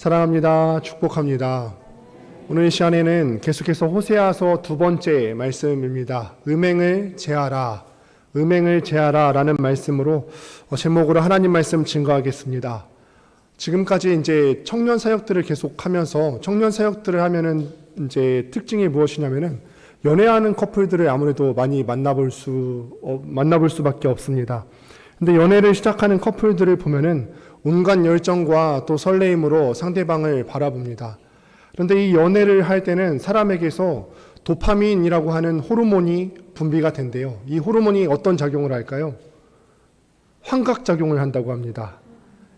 사랑합니다. 축복합니다. 오늘 이 시간에는 계속해서 호세아서 두 번째 말씀입니다. 음행을 제하라, 음행을 제하라 라는 말씀으로 제목으로 하나님 말씀 증거하겠습니다. 지금까지 이제 청년 사역들을 계속하면서 청년 사역들을 하면은 이제 특징이 무엇이냐면은 연애하는 커플들을 아무래도 많이 만나볼 수밖에 없습니다. 근데 연애를 시작하는 커플들을 보면은 온갖 열정과 또 설레임으로 상대방을 바라봅니다. 그런데 이 연애를 할 때는 사람에게서 도파민이라고 하는 호르몬이 분비가 된대요. 이 호르몬이 어떤 작용을 할까요? 환각작용을 한다고 합니다.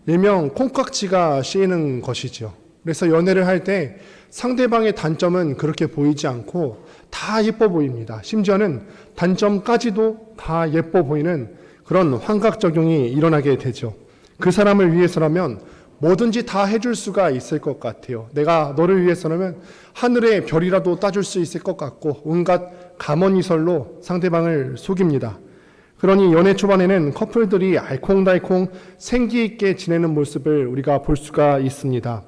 일명 콩깍지가 씌이는 것이죠. 그래서 연애를 할 때 상대방의 단점은 그렇게 보이지 않고 다 예뻐 보입니다. 심지어는 단점까지도 다 예뻐 보이는 그런 환각작용이 일어나게 되죠. 그 사람을 위해서라면 뭐든지 다 해줄 수가 있을 것 같아요. 내가 너를 위해서라면 하늘의 별이라도 따줄 수 있을 것 같고 온갖 감언이설로 상대방을 속입니다. 그러니 연애 초반에는 커플들이 알콩달콩 생기 있게 지내는 모습을 우리가 볼 수가 있습니다.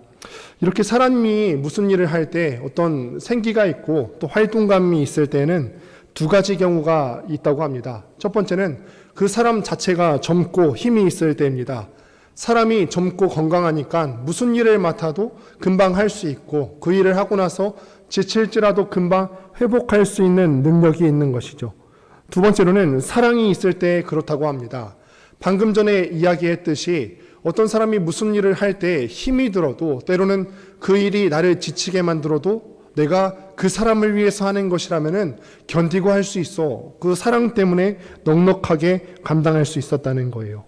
이렇게 사람이 무슨 일을 할 때 어떤 생기가 있고 또 활동감이 있을 때는 두 가지 경우가 있다고 합니다. 첫 번째는 그 사람 자체가 젊고 힘이 있을 때입니다. 사람이 젊고 건강하니까 무슨 일을 맡아도 금방 할 수 있고 그 일을 하고 나서 지칠지라도 금방 회복할 수 있는 능력이 있는 것이죠. 두 번째로는 사랑이 있을 때 그렇다고 합니다. 방금 전에 이야기했듯이 어떤 사람이 무슨 일을 할 때 힘이 들어도 때로는 그 일이 나를 지치게 만들어도 내가 그 사람을 위해서 하는 것이라면은 견디고 할 수 있어. 그 사랑 때문에 넉넉하게 감당할 수 있었다는 거예요.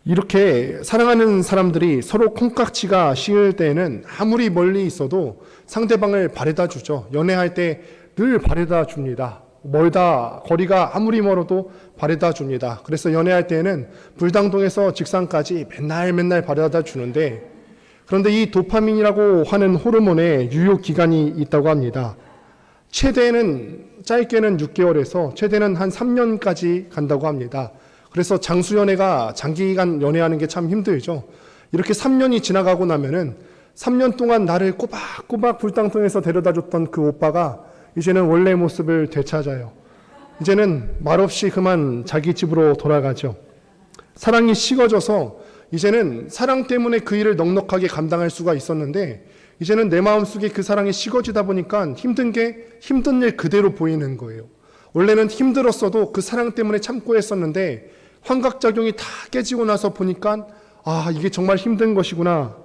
이렇게 사랑하는 사람들이 서로 콩깍지가 씌을 때에는 아무리 멀리 있어도 상대방을 바래다 주죠. 연애할 때 늘 바래다 줍니다. 멀다, 거리가 아무리 멀어도 바래다 줍니다. 그래서 연애할 때에는 불당동에서 직상까지 맨날 바래다 주는데, 그런데 이 도파민이라고 하는 호르몬의 유효 기간이 있다고 합니다. 최대는 짧게는 6개월에서 최대는 한 3년까지 간다고 합니다. 그래서 장수연애가 장기간 연애하는 게 참 힘들죠. 이렇게 3년이 지나가고 나면은 3년 동안 나를 꼬박꼬박 불당통에서 데려다 줬던 그 오빠가 이제는 원래 모습을 되찾아요. 이제는 말없이 그만 자기 집으로 돌아가죠. 사랑이 식어져서 이제는 사랑 때문에 그 일을 넉넉하게 감당할 수가 있었는데 이제는 내 마음속에 그 사랑이 식어지다 보니까 힘든 일 그대로 보이는 거예요. 원래는 힘들었어도 그 사랑 때문에 참고 했었는데 환각작용이 다 깨지고 나서 보니까 이게 정말 힘든 것이구나.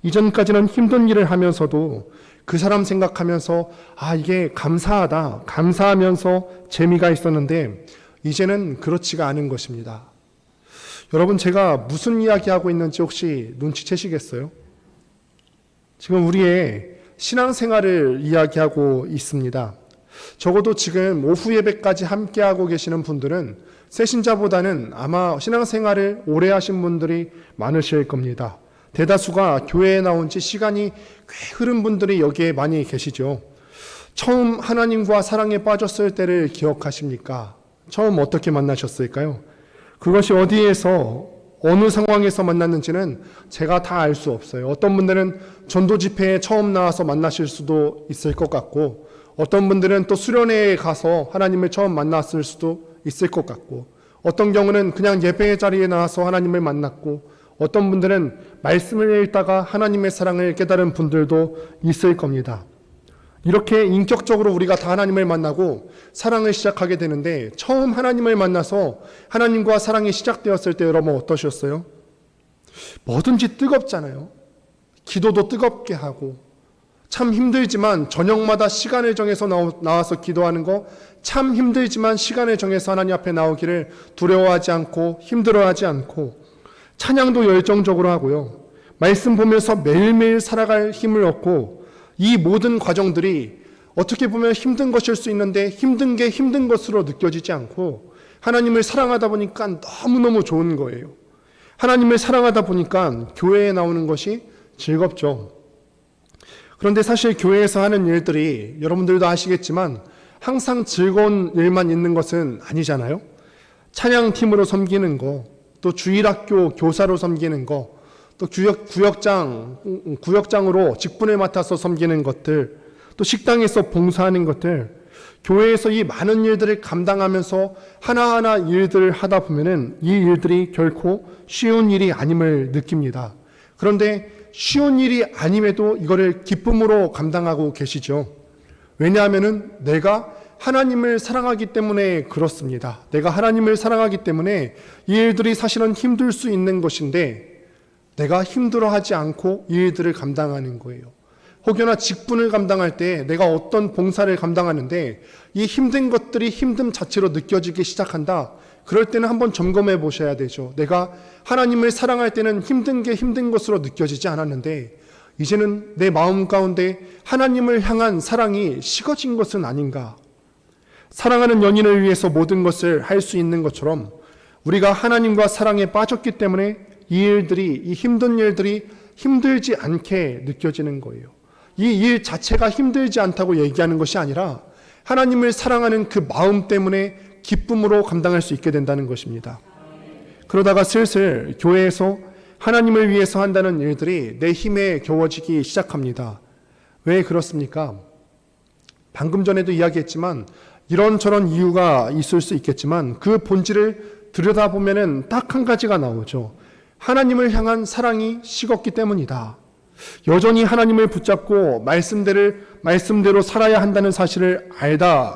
이전까지는 힘든 일을 하면서도 그 사람 생각하면서 이게 감사하다. 감사하면서 재미가 있었는데 이제는 그렇지가 않은 것입니다. 여러분, 제가 무슨 이야기하고 있는지 혹시 눈치채시겠어요? 지금 우리의 신앙생활을 이야기하고 있습니다. 적어도 지금 오후 예배까지 함께하고 계시는 분들은 새신자보다는 아마 신앙생활을 오래 하신 분들이 많으실 겁니다. 대다수가 교회에 나온 지 시간이 꽤 흐른 분들이 여기에 많이 계시죠. 처음 하나님과 사랑에 빠졌을 때를 기억하십니까? 처음 어떻게 만나셨을까요? 그것이 어디에서 어느 상황에서 만났는지는 제가 다 알 수 없어요. 어떤 분들은 전도 집회에 처음 나와서 만나실 수도 있을 것 같고 어떤 분들은 또 수련회에 가서 하나님을 처음 만났을 수도 있을 것 같고 어떤 경우는 그냥 예배의 자리에 나와서 하나님을 만났고 어떤 분들은 말씀을 읽다가 하나님의 사랑을 깨달은 분들도 있을 겁니다. 이렇게 인격적으로 우리가 다 하나님을 만나고 사랑을 시작하게 되는데 처음 하나님을 만나서 하나님과 사랑이 시작되었을 때 여러분 어떠셨어요? 뭐든지 뜨겁잖아요. 기도도 뜨겁게 하고 참 힘들지만 저녁마다 시간을 정해서 나와서 기도하는 거 참 힘들지만 시간을 정해서 하나님 앞에 나오기를 두려워하지 않고 힘들어하지 않고 찬양도 열정적으로 하고요. 말씀 보면서 매일매일 살아갈 힘을 얻고 이 모든 과정들이 어떻게 보면 힘든 것일 수 있는데 힘든 게 힘든 것으로 느껴지지 않고 하나님을 사랑하다 보니까 너무너무 좋은 거예요. 하나님을 사랑하다 보니까 교회에 나오는 것이 즐겁죠. 그런데 사실 교회에서 하는 일들이 여러분들도 아시겠지만 항상 즐거운 일만 있는 것은 아니잖아요. 찬양팀으로 섬기는 거, 또 주일학교 교사로 섬기는 거, 또 구역장으로 직분을 맡아서 섬기는 것들, 또 식당에서 봉사하는 것들, 교회에서 이 많은 일들을 감당하면서 하나하나 일들을 하다 보면은 이 일들이 결코 쉬운 일이 아님을 느낍니다. 그런데 쉬운 일이 아님에도 이거를 기쁨으로 감당하고 계시죠. 왜냐하면은 내가 하나님을 사랑하기 때문에 그렇습니다. 내가 하나님을 사랑하기 때문에 이 일들이 사실은 힘들 수 있는 것인데 내가 힘들어하지 않고 이 일들을 감당하는 거예요. 혹여나 직분을 감당할 때 내가 어떤 봉사를 감당하는데 이 힘든 것들이 힘듦 자체로 느껴지기 시작한다. 그럴 때는 한번 점검해 보셔야 되죠. 내가 하나님을 사랑할 때는 힘든 게 힘든 것으로 느껴지지 않았는데 이제는 내 마음 가운데 하나님을 향한 사랑이 식어진 것은 아닌가. 사랑하는 연인을 위해서 모든 것을 할 수 있는 것처럼 우리가 하나님과 사랑에 빠졌기 때문에 이 힘든 일들이 힘들지 않게 느껴지는 거예요. 이 일 자체가 힘들지 않다고 얘기하는 것이 아니라 하나님을 사랑하는 그 마음 때문에 기쁨으로 감당할 수 있게 된다는 것입니다. 그러다가 슬슬 교회에서 하나님을 위해서 한다는 일들이 내 힘에 겨워지기 시작합니다. 왜 그렇습니까? 방금 전에도 이야기했지만 이런저런 이유가 있을 수 있겠지만 그 본질을 들여다보면 딱 한 가지가 나오죠. 하나님을 향한 사랑이 식었기 때문이다. 여전히 하나님을 붙잡고 말씀대로 살아야 한다는 사실을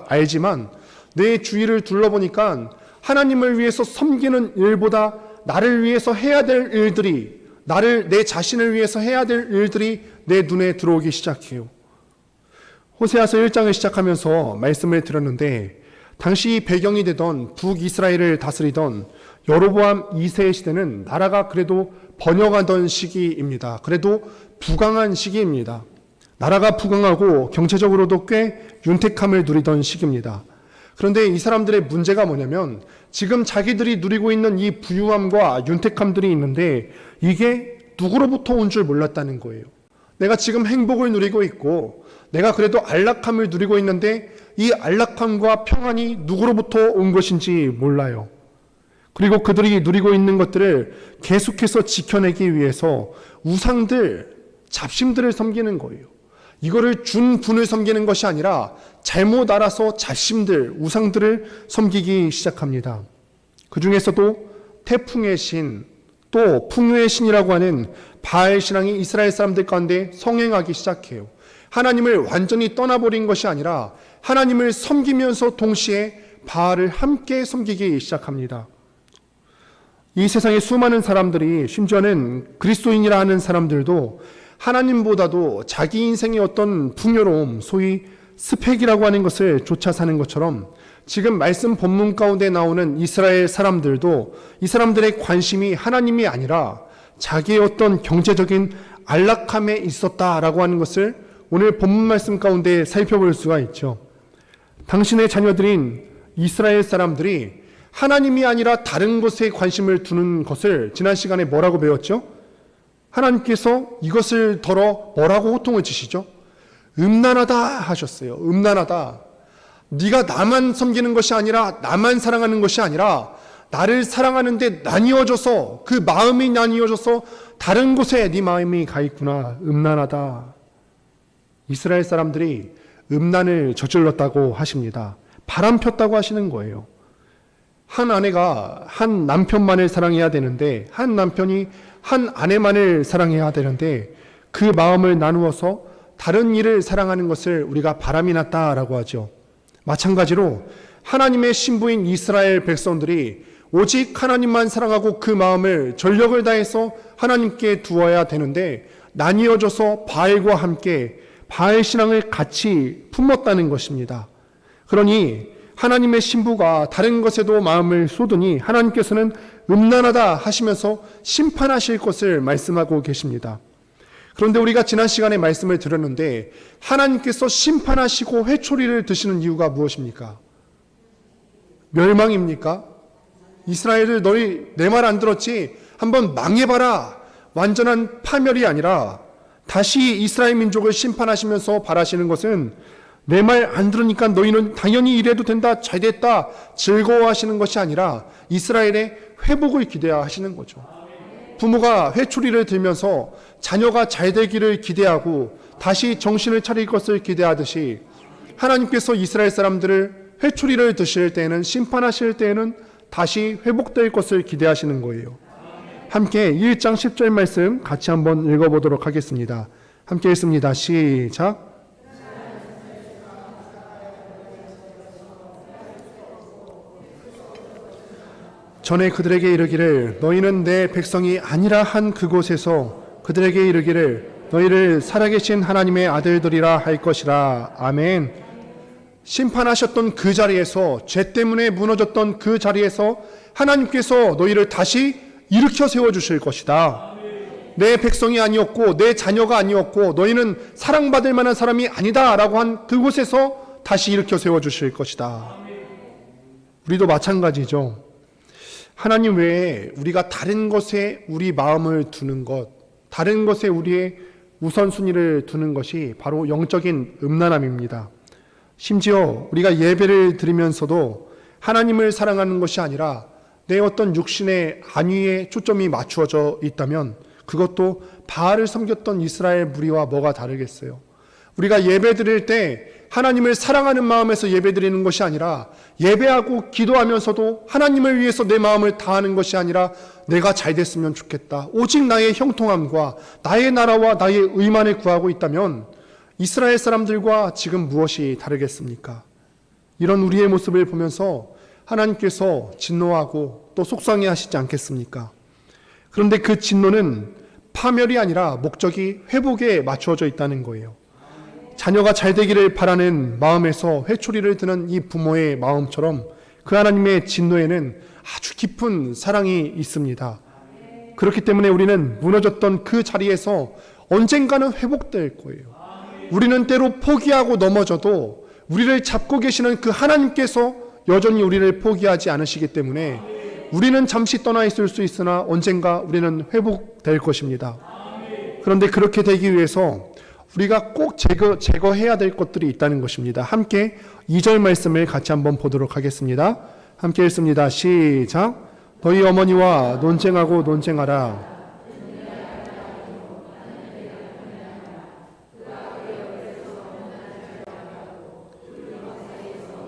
알지만 내 주위를 둘러보니까 하나님을 위해서 섬기는 일보다 나를 위해서 해야 될 일들이, 내 자신을 위해서 해야 될 일들이 내 눈에 들어오기 시작해요. 호세아서 1장을 시작하면서 말씀을 드렸는데 당시 배경이 되던 북이스라엘을 다스리던 여로보암 2세의 시대는 나라가 그래도 번영하던 시기입니다. 그래도 부강한 시기입니다. 나라가 부강하고 경제적으로도 꽤 윤택함을 누리던 시기입니다. 그런데 이 사람들의 문제가 뭐냐면 지금 자기들이 누리고 있는 이 부유함과 윤택함들이 있는데 이게 누구로부터 온 줄 몰랐다는 거예요. 내가 지금 행복을 누리고 있고 내가 그래도 안락함을 누리고 있는데 이 안락함과 평안이 누구로부터 온 것인지 몰라요. 그리고 그들이 누리고 있는 것들을 계속해서 지켜내기 위해서 우상들, 잡심들을 섬기는 거예요. 이거를 준 분을 섬기는 것이 아니라 잘못 알아서 잡심들, 우상들을 섬기기 시작합니다. 그 중에서도 태풍의 신, 또 풍요의 신이라고 하는 바알 신앙이 이스라엘 사람들 가운데 성행하기 시작해요. 하나님을 완전히 떠나버린 것이 아니라 하나님을 섬기면서 동시에 바알을 함께 섬기기 시작합니다. 이 세상의 수많은 사람들이, 심지어는 그리스도인이라 하는 사람들도 하나님보다도 자기 인생의 어떤 풍요로움, 소위 스펙이라고 하는 것을 쫓아 사는 것처럼 지금 말씀 본문 가운데 나오는 이스라엘 사람들도 이 사람들의 관심이 하나님이 아니라 자기의 어떤 경제적인 안락함에 있었다라고 하는 것을 오늘 본문 말씀 가운데 살펴볼 수가 있죠. 당신의 자녀들인 이스라엘 사람들이 하나님이 아니라 다른 것에 관심을 두는 것을 지난 시간에 뭐라고 배웠죠? 하나님께서 이것을 덜어 뭐라고 호통을 치시죠? 음란하다 하셨어요. 음란하다. 네가 나만 섬기는 것이 아니라 나만 사랑하는 것이 아니라 나를 사랑하는데 나뉘어져서 그 마음이 나뉘어져서 다른 곳에 네 마음이 가 있구나. 음란하다. 이스라엘 사람들이 음란을 저질렀다고 하십니다. 바람 폈다고 하시는 거예요. 한 아내가 한 남편만을 사랑해야 되는데 한 남편이 한 아내만을 사랑해야 되는데 그 마음을 나누어서 다른 이를 사랑하는 것을 우리가 바람이 났다라고 하죠. 마찬가지로 하나님의 신부인 이스라엘 백성들이 오직 하나님만 사랑하고 그 마음을 전력을 다해서 하나님께 두어야 되는데 나뉘어져서 바알과 함께 바알 신앙을 같이 품었다는 것입니다. 그러니 하나님의 신부가 다른 것에도 마음을 쏟으니 하나님께서는 음란하다 하시면서 심판하실 것을 말씀하고 계십니다. 그런데 우리가 지난 시간에 말씀을 드렸는데 하나님께서 심판하시고 회초리를 드시는 이유가 무엇입니까? 멸망입니까? 이스라엘을 너희 내 말 안 들었지? 한번 망해봐라. 완전한 파멸이 아니라 다시 이스라엘 민족을 심판하시면서 바라시는 것은 내 말 안 들으니까 너희는 당연히 이래도 된다, 잘됐다 즐거워하시는 것이 아니라 이스라엘의 회복을 기대하시는 거죠. 부모가 회초리를 들면서 자녀가 잘 되기를 기대하고 다시 정신을 차릴 것을 기대하듯이 하나님께서 이스라엘 사람들을 회초리를 드실 때에는, 심판하실 때에는 다시 회복될 것을 기대하시는 거예요. 함께 1장 10절 말씀 같이 한번 읽어보도록 하겠습니다. 함께 읽습니다. 시작. 전에 그들에게 이르기를 너희는 내 백성이 아니라 한 그곳에서 그들에게 이르기를 너희를 살아계신 하나님의 아들들이라 할 것이라. 아멘. 심판하셨던 그 자리에서, 죄 때문에 무너졌던 그 자리에서 하나님께서 너희를 다시 일으켜 세워주실 것이다. 내 백성이 아니었고 내 자녀가 아니었고 너희는 사랑받을 만한 사람이 아니다 라고 한 그곳에서 다시 일으켜 세워주실 것이다. 우리도 마찬가지죠. 하나님 외에 우리가 다른 것에 우리 마음을 두는 것, 다른 것에 우리의 우선순위를 두는 것이 바로 영적인 음란함입니다. 심지어 우리가 예배를 드리면서도 하나님을 사랑하는 것이 아니라 내 어떤 육신의 안위에 초점이 맞추어져 있다면 그것도 바알을 섬겼던 이스라엘 무리와 뭐가 다르겠어요. 우리가 예배 드릴 때 하나님을 사랑하는 마음에서 예배 드리는 것이 아니라, 예배하고 기도하면서도 하나님을 위해서 내 마음을 다하는 것이 아니라 내가 잘 됐으면 좋겠다, 오직 나의 형통함과 나의 나라와 나의 의만을 구하고 있다면 이스라엘 사람들과 지금 무엇이 다르겠습니까? 이런 우리의 모습을 보면서 하나님께서 진노하고 또 속상해 하시지 않겠습니까? 그런데 그 진노는 파멸이 아니라 목적이 회복에 맞추어져 있다는 거예요. 자녀가 잘 되기를 바라는 마음에서 회초리를 드는 이 부모의 마음처럼 그 하나님의 진노에는 아주 깊은 사랑이 있습니다. 그렇기 때문에 우리는 무너졌던 그 자리에서 언젠가는 회복될 거예요. 우리는 때로 포기하고 넘어져도 우리를 잡고 계시는 그 하나님께서 여전히 우리를 포기하지 않으시기 때문에 우리는 잠시 떠나 있을 수 있으나 언젠가 우리는 회복될 것입니다. 그런데 그렇게 되기 위해서 우리가 꼭 제거해야 될 것들이 있다는 것입니다. 함께 2절 말씀을 같이 한번 보도록 하겠습니다. 함께 읽습니다. 시작. 너희 어머니와 논쟁하고 논쟁하라.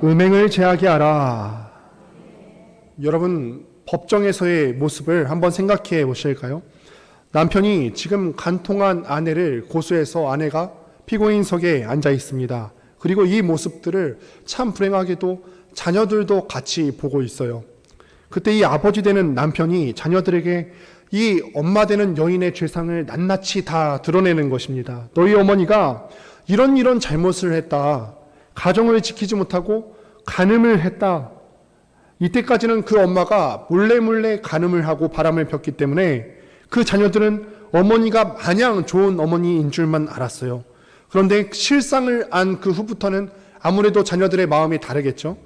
음행을 제하게 하라. 여러분, 법정에서의 모습을 한번 생각해 보실까요? 남편이 지금 간통한 아내를 고소해서 아내가 피고인석에 앉아 있습니다. 그리고 이 모습들을 참 불행하게도 자녀들도 같이 보고 있어요. 그때 이 아버지 되는 남편이 자녀들에게 이 엄마 되는 여인의 죄상을 낱낱이 다 드러내는 것입니다. 너희 어머니가 이런 잘못을 했다. 가정을 지키지 못하고 간음을 했다. 이때까지는 그 엄마가 몰래 간음을 하고 바람을 폈기 때문에 그 자녀들은 어머니가 마냥 좋은 어머니인 줄만 알았어요. 그런데 실상을 안 그 후부터는 아무래도 자녀들의 마음이 다르겠죠.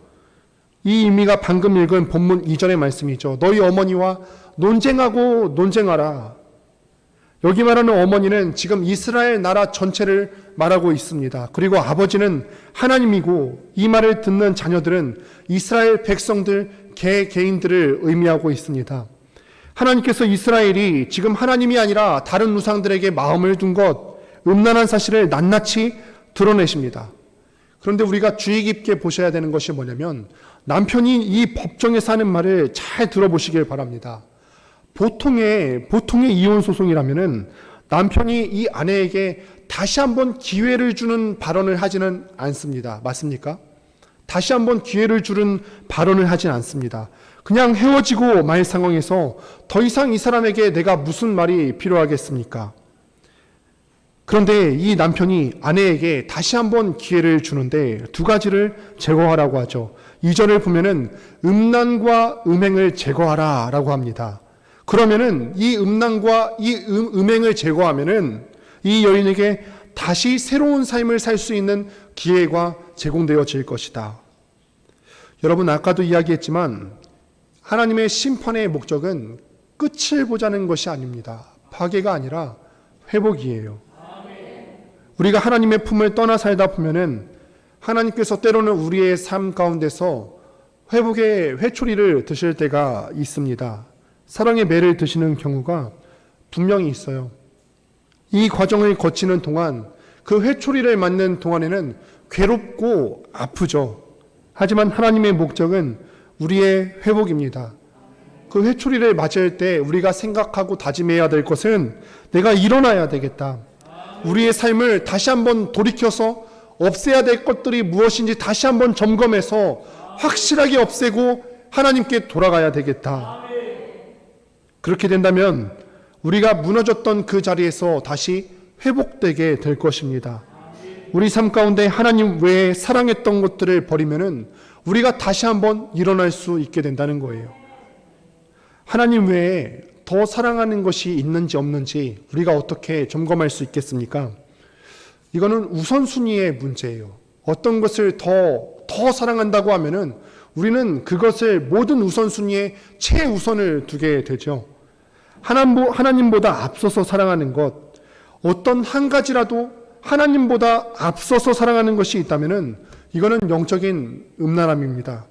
이 의미가 방금 읽은 본문 2절의 말씀이죠. 너희 어머니와 논쟁하고 논쟁하라. 여기 말하는 어머니는 지금 이스라엘 나라 전체를 말하고 있습니다. 그리고 아버지는 하나님이고 이 말을 듣는 자녀들은 이스라엘 백성들 개인들을 의미하고 있습니다. 하나님께서 이스라엘이 지금 하나님이 아니라 다른 우상들에게 마음을 둔 것, 음란한 사실을 낱낱이 드러내십니다. 그런데 우리가 주의 깊게 보셔야 되는 것이 뭐냐면 남편이 이 법정에서 하는 말을 잘 들어보시길 바랍니다. 보통의 이혼 소송이라면은 남편이 이 아내에게 다시 한번 기회를 주는 발언을 하지는 않습니다. 맞습니까? 다시 한번 기회를 주는 발언을 하진 않습니다. 그냥 헤어지고 말 상황에서 더 이상 이 사람에게 내가 무슨 말이 필요하겠습니까? 그런데 이 남편이 아내에게 다시 한번 기회를 주는데 두 가지를 제거하라고 하죠. 2절을 보면은 음란과 음행을 제거하라 라고 합니다. 그러면은 이 음란과 이 음행을 제거하면은 이 여인에게 다시 새로운 삶을 살 수 있는 기회가 제공되어질 것이다. 여러분, 아까도 이야기했지만 하나님의 심판의 목적은 끝을 보자는 것이 아닙니다. 파괴가 아니라 회복이에요. 우리가 하나님의 품을 떠나 살다 보면은 하나님께서 때로는 우리의 삶 가운데서 회복의 회초리를 드실 때가 있습니다. 사랑의 매를 드시는 경우가 분명히 있어요. 이 과정을 거치는 동안 그 회초리를 맞는 동안에는 괴롭고 아프죠. 하지만 하나님의 목적은 우리의 회복입니다. 그 회초리를 맞을 때 우리가 생각하고 다짐해야 될 것은 내가 일어나야 되겠다. 우리의 삶을 다시 한번 돌이켜서 없애야 될 것들이 무엇인지 다시 한번 점검해서 확실하게 없애고 하나님께 돌아가야 되겠다. 그렇게 된다면 우리가 무너졌던 그 자리에서 다시 회복되게 될 것입니다. 우리 삶 가운데 하나님 외에 사랑했던 것들을 버리면은 우리가 다시 한번 일어날 수 있게 된다는 거예요. 하나님 외에 더 사랑하는 것이 있는지 없는지 우리가 어떻게 점검할 수 있겠습니까? 이거는 우선순위의 문제예요. 어떤 것을 더 사랑한다고 하면은 우리는 그것을 모든 우선순위에 최우선을 두게 되죠. 하나님보다 앞서서 사랑하는 것, 어떤 한 가지라도 하나님보다 앞서서 사랑하는 것이 있다면은 이거는 영적인 음란함입니다.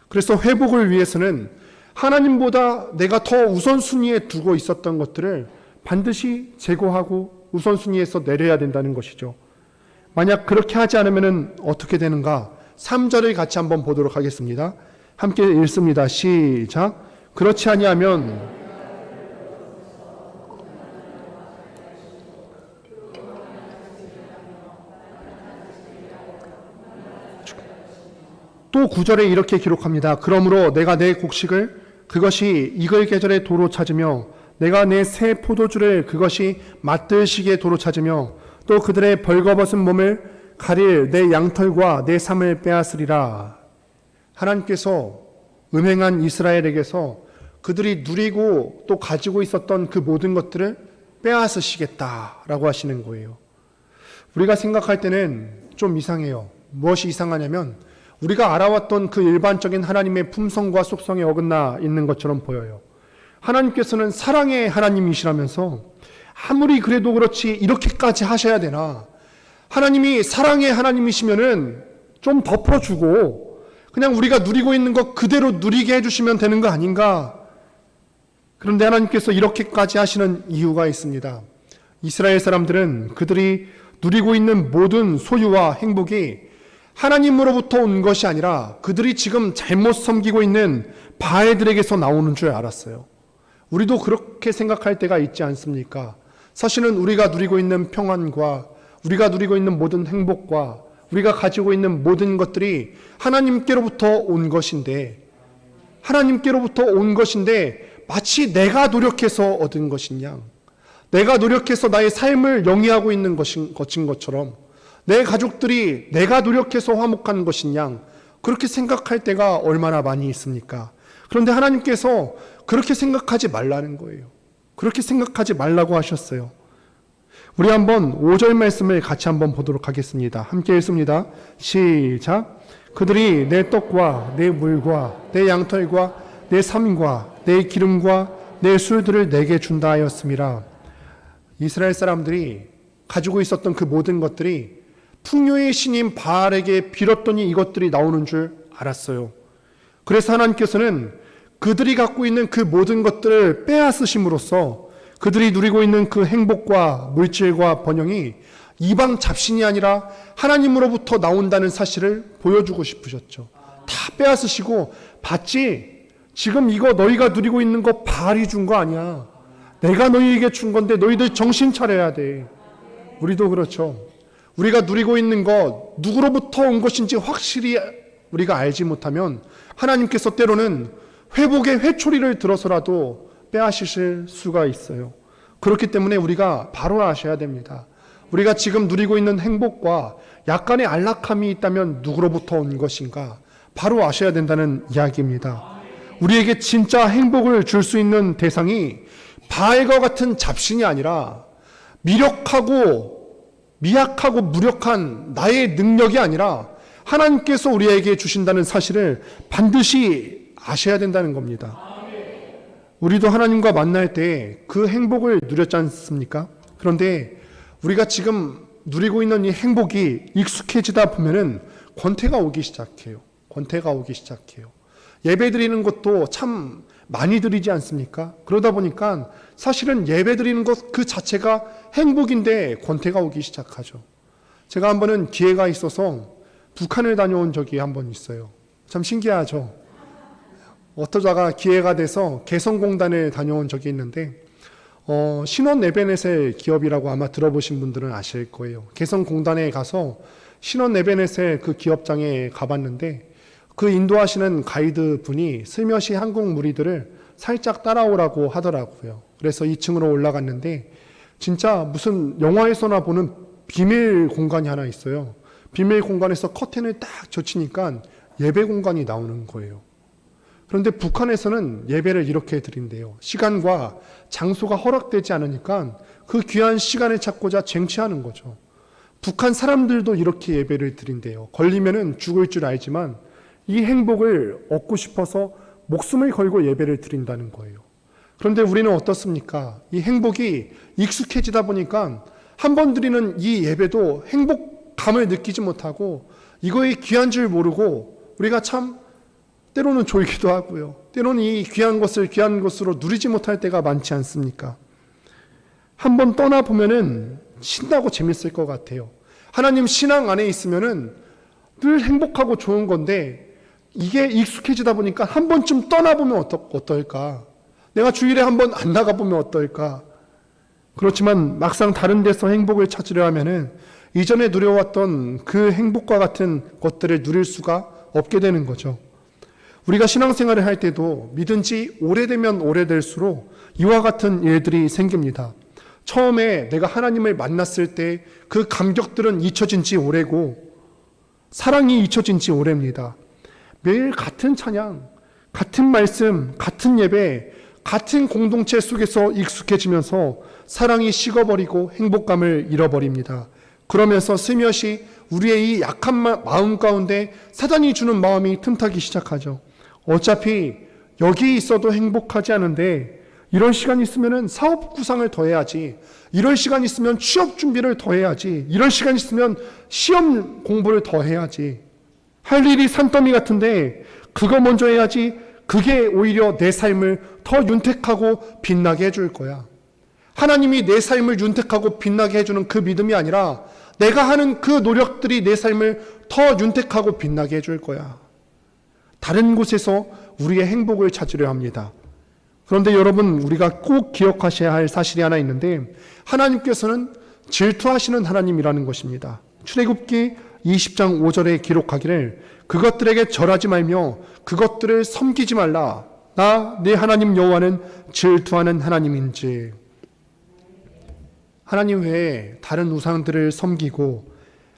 그래서 회복을 위해서는 하나님보다 내가 더 우선순위에 두고 있었던 것들을 반드시 제거하고 우선순위에서 내려야 된다는 것이죠. 만약 그렇게 하지 않으면 어떻게 되는가? 3절을 같이 한번 보도록 하겠습니다. 함께 읽습니다. 시작. 그렇지 아니하면 또 9절에 이렇게 기록합니다. 그러므로 내가 내 곡식을 그것이 이글 계절의 도로 찾으며 내가 내 새 포도주를 그것이 맞들 시기의 도로 찾으며 또 그들의 벌거벗은 몸을 가릴 내 양털과 내 삶을 빼앗으리라. 하나님께서 음행한 이스라엘에게서 그들이 누리고 또 가지고 있었던 그 모든 것들을 빼앗으시겠다라고 하시는 거예요. 우리가 생각할 때는 좀 이상해요. 무엇이 이상하냐면 우리가 알아왔던 그 일반적인 하나님의 품성과 속성에 어긋나 있는 것처럼 보여요. 하나님께서는 사랑의 하나님이시라면서 아무리 그래도 그렇지 이렇게까지 하셔야 되나? 하나님이 사랑의 하나님이시면은 좀 덮어주고 그냥 우리가 누리고 있는 것 그대로 누리게 해주시면 되는 거 아닌가? 그런데 하나님께서 이렇게까지 하시는 이유가 있습니다. 이스라엘 사람들은 그들이 누리고 있는 모든 소유와 행복이 하나님으로부터 온 것이 아니라 그들이 지금 잘못 섬기고 있는 바알들에게서 나오는 줄 알았어요. 우리도 그렇게 생각할 때가 있지 않습니까? 사실은 우리가 누리고 있는 평안과 우리가 누리고 있는 모든 행복과 우리가 가지고 있는 모든 것들이 하나님께로부터 온 것인데 마치 내가 노력해서 얻은 것인 양, 내가 노력해서 나의 삶을 영위하고 있는 것인 것처럼 내 가족들이 내가 노력해서 화목한 것인 양 그렇게 생각할 때가 얼마나 많이 있습니까? 그런데 하나님께서 그렇게 생각하지 말라는 거예요. 그렇게 생각하지 말라고 하셨어요. 우리 한번 5절 말씀을 같이 한번 보도록 하겠습니다. 함께 읽습니다. 시작. 그들이 내 떡과 내 물과 내 양털과 내 삶과 내 기름과 내 술들을 내게 준다 하였음이라. 이스라엘 사람들이 가지고 있었던 그 모든 것들이 풍요의 신인 바알에게 빌었더니 이것들이 나오는 줄 알았어요. 그래서 하나님께서는 그들이 갖고 있는 그 모든 것들을 빼앗으심으로써 그들이 누리고 있는 그 행복과 물질과 번영이 이방 잡신이 아니라 하나님으로부터 나온다는 사실을 보여주고 싶으셨죠. 다 빼앗으시고 봤지? 지금 이거 너희가 누리고 있는 거 바알이 준 거 아니야. 내가 너희에게 준 건데 너희들 정신 차려야 돼. 우리도 그렇죠. 우리가 누리고 있는 것 누구로부터 온 것인지 확실히 우리가 알지 못하면 하나님께서 때로는 회복의 회초리를 들어서라도 빼앗으실 수가 있어요. 그렇기 때문에 우리가 바로 아셔야 됩니다. 우리가 지금 누리고 있는 행복과 약간의 안락함이 있다면 누구로부터 온 것인가 바로 아셔야 된다는 이야기입니다. 우리에게 진짜 행복을 줄 수 있는 대상이 바알과 같은 잡신이 아니라 미약하고 무력한 나의 능력이 아니라 하나님께서 우리에게 주신다는 사실을 반드시 아셔야 된다는 겁니다. 우리도 하나님과 만날 때 그 행복을 누렸지 않습니까? 그런데 우리가 지금 누리고 있는 이 행복이 익숙해지다 보면은 권태가 오기 시작해요. 예배 드리는 것도 참 많이 드리지 않습니까? 그러다 보니까 사실은 예배 드리는 것 그 자체가 행복인데 권태가 오기 시작하죠. 제가 한 번은 기회가 있어서 북한을 다녀온 적이 한 번 있어요. 참 신기하죠. 어떠다가 기회가 돼서 개성공단을 다녀온 적이 있는데 신원 에베네셀 기업이라고 아마 들어보신 분들은 아실 거예요. 개성공단에 가서 신원 에베네셀 그 기업장에 가봤는데 그 인도하시는 가이드 분이 슬며시 한국 무리들을 살짝 따라오라고 하더라고요. 그래서 2층으로 올라갔는데 진짜 무슨 영화에서나 보는 비밀 공간이 하나 있어요. 비밀 공간에서 커튼을 딱 젖히니까 예배 공간이 나오는 거예요. 그런데 북한에서는 예배를 이렇게 드린대요. 시간과 장소가 허락되지 않으니까 그 귀한 시간을 찾고자 쟁취하는 거죠. 북한 사람들도 이렇게 예배를 드린대요. 걸리면은 죽을 줄 알지만 이 행복을 얻고 싶어서 목숨을 걸고 예배를 드린다는 거예요. 그런데 우리는 어떻습니까? 이 행복이 익숙해지다 보니까 한 번 드리는 이 예배도 행복감을 느끼지 못하고 이거의 귀한 줄 모르고 우리가 참 때로는 졸기도 하고요. 때로는 이 귀한 것을 귀한 것으로 누리지 못할 때가 많지 않습니까? 한 번 떠나보면은 신나고 재밌을 것 같아요. 하나님 신앙 안에 있으면은 늘 행복하고 좋은 건데 이게 익숙해지다 보니까 한 번쯤 떠나보면 어떨까? 내가 주일에 한 번 안 나가보면 어떨까? 그렇지만 막상 다른 데서 행복을 찾으려 하면은 이전에 누려왔던 그 행복과 같은 것들을 누릴 수가 없게 되는 거죠. 우리가 신앙생활을 할 때도 믿은 지 오래되면 오래될수록 이와 같은 일들이 생깁니다. 처음에 내가 하나님을 만났을 때 그 감격들은 잊혀진 지 오래고 사랑이 잊혀진 지 오래입니다. 매일 같은 찬양, 같은 말씀, 같은 예배, 같은 공동체 속에서 익숙해지면서 사랑이 식어버리고 행복감을 잃어버립니다. 그러면서 스며시 우리의 이 약한 마음 가운데 사단이 주는 마음이 틈타기 시작하죠. 어차피 여기 있어도 행복하지 않은데 이런 시간 있으면 사업 구상을 더 해야지, 이런 시간 있으면 취업 준비를 더 해야지, 이런 시간 있으면 시험 공부를 더 해야지, 할 일이 산더미 같은데 그거 먼저 해야지, 그게 오히려 내 삶을 더 윤택하고 빛나게 해줄 거야. 하나님이 내 삶을 윤택하고 빛나게 해주는 그 믿음이 아니라 내가 하는 그 노력들이 내 삶을 더 윤택하고 빛나게 해줄 거야. 다른 곳에서 우리의 행복을 찾으려 합니다. 그런데 여러분, 우리가 꼭 기억하셔야 할 사실이 하나 있는데 하나님께서는 질투하시는 하나님이라는 것입니다. 출애굽기 20장 5절에 기록하기를 그것들에게 절하지 말며 그것들을 섬기지 말라. 나 네 하나님 여호와는 질투하는 하나님인지. 하나님 외에 다른 우상들을 섬기고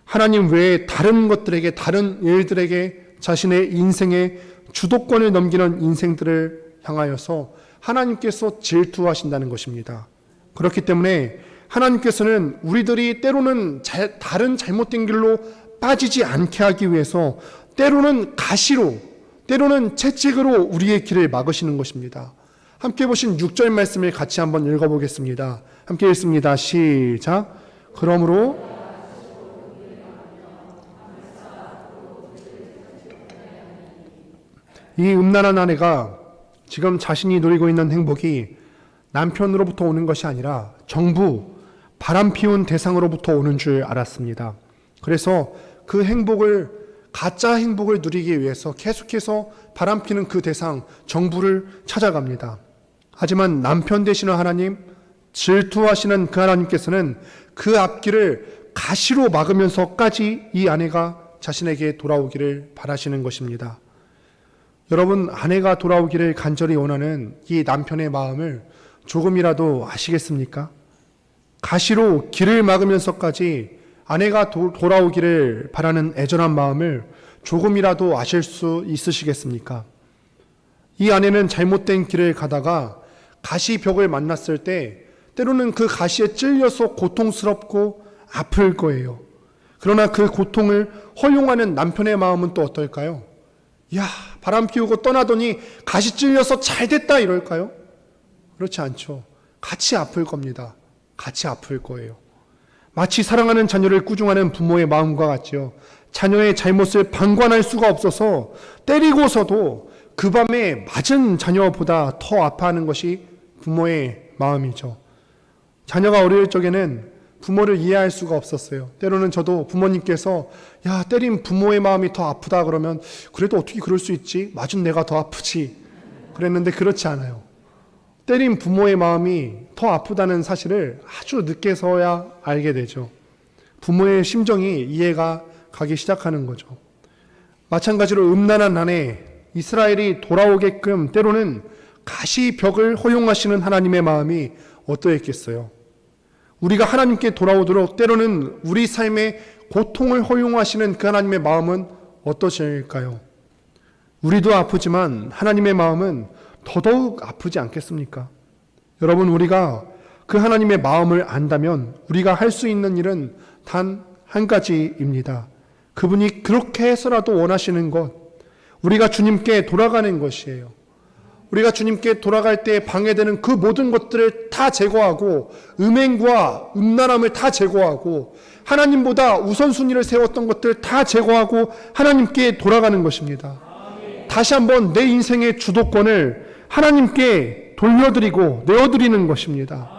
하나님 외에 다른 것들에게, 다른 일들에게 자신의 인생의 주도권을 넘기는 인생들을 향하여서 하나님께서 질투하신다는 것입니다. 그렇기 때문에 하나님께서는 우리들이 때로는 다른 잘못된 길로 빠지지 않게 하기 위해서 때로는 가시로, 때로는 채찍으로 우리의 길을 막으시는 것입니다. 함께 보신 6절 말씀을 같이 한번 읽어보겠습니다. 함께 읽습니다. 시작. 그러므로 이 음란한 아내가 지금 자신이 누리고 있는 행복이 남편으로부터 오는 것이 아니라 정부, 바람 피운 대상으로부터 오는 줄 알았습니다. 그래서 그 행복을, 가짜 행복을 누리기 위해서 계속해서 바람 피는 그 대상, 정부를 찾아갑니다. 하지만 남편 되시는 하나님, 질투하시는 그 하나님께서는 그 앞길을 가시로 막으면서까지 이 아내가 자신에게 돌아오기를 바라시는 것입니다. 여러분, 아내가 돌아오기를 간절히 원하는 이 남편의 마음을 조금이라도 아시겠습니까? 가시로 길을 막으면서까지 아내가 돌아오기를 바라는 애절한 마음을 조금이라도 아실 수 있으시겠습니까? 이 아내는 잘못된 길을 가다가 가시벽을 만났을 때 때로는 그 가시에 찔려서 고통스럽고 아플 거예요. 그러나 그 고통을 허용하는 남편의 마음은 또 어떨까요? 야, 바람 피우고 떠나더니 가시 찔려서 잘 됐다 이럴까요? 그렇지 않죠. 같이 아플 겁니다. 같이 아플 거예요. 마치 사랑하는 자녀를 꾸중하는 부모의 마음과 같죠. 자녀의 잘못을 방관할 수가 없어서 때리고서도 그 밤에 맞은 자녀보다 더 아파하는 것이 부모의 마음이죠. 자녀가 어릴 적에는 부모를 이해할 수가 없었어요. 때로는 저도 부모님께서 야, 때린 부모의 마음이 더 아프다 그러면 그래도 어떻게 그럴 수 있지? 맞은 내가 더 아프지. 그랬는데 그렇지 않아요. 때린 부모의 마음이 더 아프다는 사실을 아주 늦게서야 알게 되죠. 부모의 심정이 이해가 가기 시작하는 거죠. 마찬가지로 음란한 난에 이스라엘이 돌아오게끔 때로는 가시벽을 허용하시는 하나님의 마음이 어떠했겠어요? 우리가 하나님께 돌아오도록 때로는 우리 삶에 고통을 허용하시는 그 하나님의 마음은 어떠실까요? 우리도 아프지만 하나님의 마음은 더더욱 아프지 않겠습니까? 여러분, 우리가 그 하나님의 마음을 안다면 우리가 할 수 있는 일은 단 한 가지입니다. 그분이 그렇게 해서라도 원하시는 것, 우리가 주님께 돌아가는 것이에요. 우리가 주님께 돌아갈 때 방해되는 그 모든 것들을 다 제거하고 음행과 음란함을 다 제거하고 하나님보다 우선순위를 세웠던 것들을 다 제거하고 하나님께 돌아가는 것입니다. 다시 한번 내 인생의 주도권을 하나님께 돌려드리고 내어드리는 것입니다.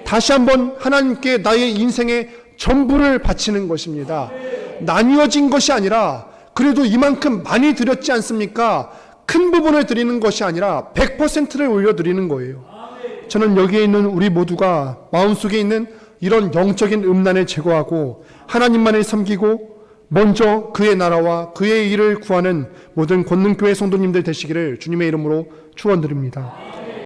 다시 한번 하나님께 나의 인생의 전부를 바치는 것입니다. 나뉘어진 것이 아니라 그래도 이만큼 많이 드렸지 않습니까? 큰 부분을 드리는 것이 아니라 100%를 올려드리는 거예요. 저는 여기에 있는 우리 모두가 마음속에 있는 이런 영적인 음란을 제거하고 하나님만을 섬기고 먼저 그의 나라와 그의 일을 구하는 모든 권능교회 성도님들 되시기를 주님의 이름으로 축원드립니다.